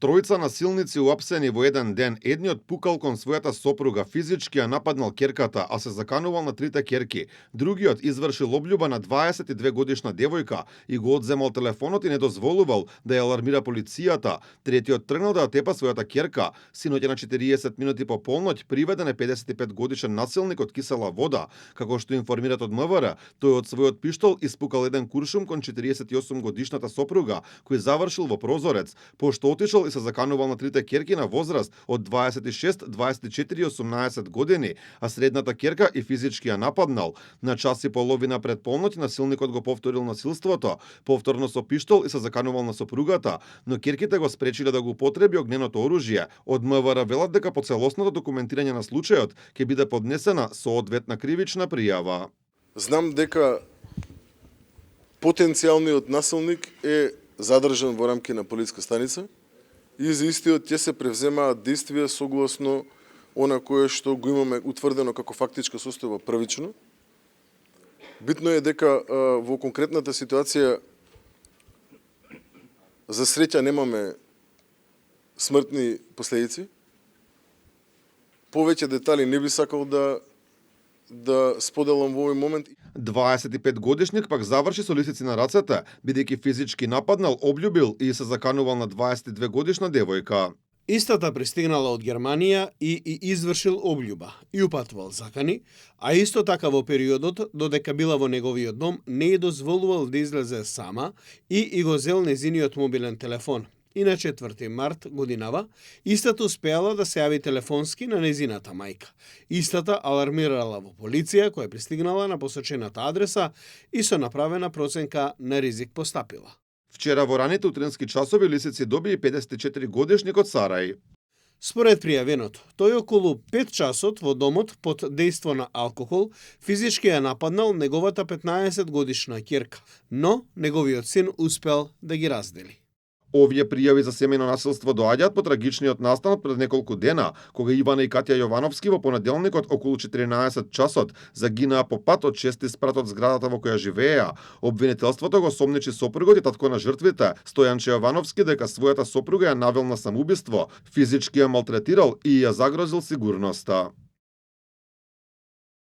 Тројца насилници уапсени во еден ден. Едниот пукал кон својата сопруга, физички ја нападнал ќерката, а се заканувал на трите ќерки. Другиот извршил облјуба на 22 годишна девојка и го одземал телефонот и не дозволувал да ја алармира полицијата. Третиот тргнал да ја тепа својата ќерка. Синоќа на 40 минути по полноќ приведен е 55 годишен насилник од Кисела Вода. Како што информират од МВР, тој од својот пиштол испукал еден куршум кон 48 годишната сопруга, кој завршил во прозорец, пошто отишол и се заканувал на трите ќерки на возраст од 26, 24 и 18 години, а средната ќерка и физички ја нападнал. На час и половина пред полноќ насилникот го повторил насилството, повторно со пиштол и се заканувал на сопругата, но ќерките го спречиле да го употреби огненото оружје. Од МВР велат дека по целосното документирање на случајот ќе биде поднесена соодветна кривична пријава. Знам дека потенцијалниот насилник е задржан во рамки на полиска станица и за истиот ќе се превземаат действија согласно она кое што го имаме утврдено како фактичка состојба првично. Битно е дека во конкретната ситуација за среќа немаме смртни последици. Повеќе детали не би сакал да споделам во овој момент. 25 годишник пак заврши со лисици на рацете, бидејќи физички нападнал, облјубил и се заканувал на 22 годишна девојка. Истата пристигнала од Германија и извршил облјуба и упатувал закани, а исто така во периодот додека била во неговиот дом не ја дозволувал да излезе сама и го зел незиниот мобилен телефон. И на 4 март годинава, истата успеала да се јави телефонски на незината мајка. Истата алармирала во полиција, која пристигнала на посочената адреса и со направена проценка на ризик постапила. Вчера во раните утрински часови лисици доби и 54 годишник од Сарај. Според пријавеното, тој околу 5 часот во домот под дејство на алкохол физички ја нападнал неговата 15 годишна ќерка, но неговиот син успел да ги раздели. Овие пријави за семејно насилство доаѓаат по трагичниот настан пред неколку дена, кога Ивана и Катја Јовановски во понеделникот околу 14 часот загинаа по пат од 6 спрат од зградата во која живееа. Обвинителството го сомничи сопругот и татко на жртвите, Стојанче Јовановски, дека својата сопруга ја навел на самоубиство, физички ја малтретирал и ја загрозил сигурноста.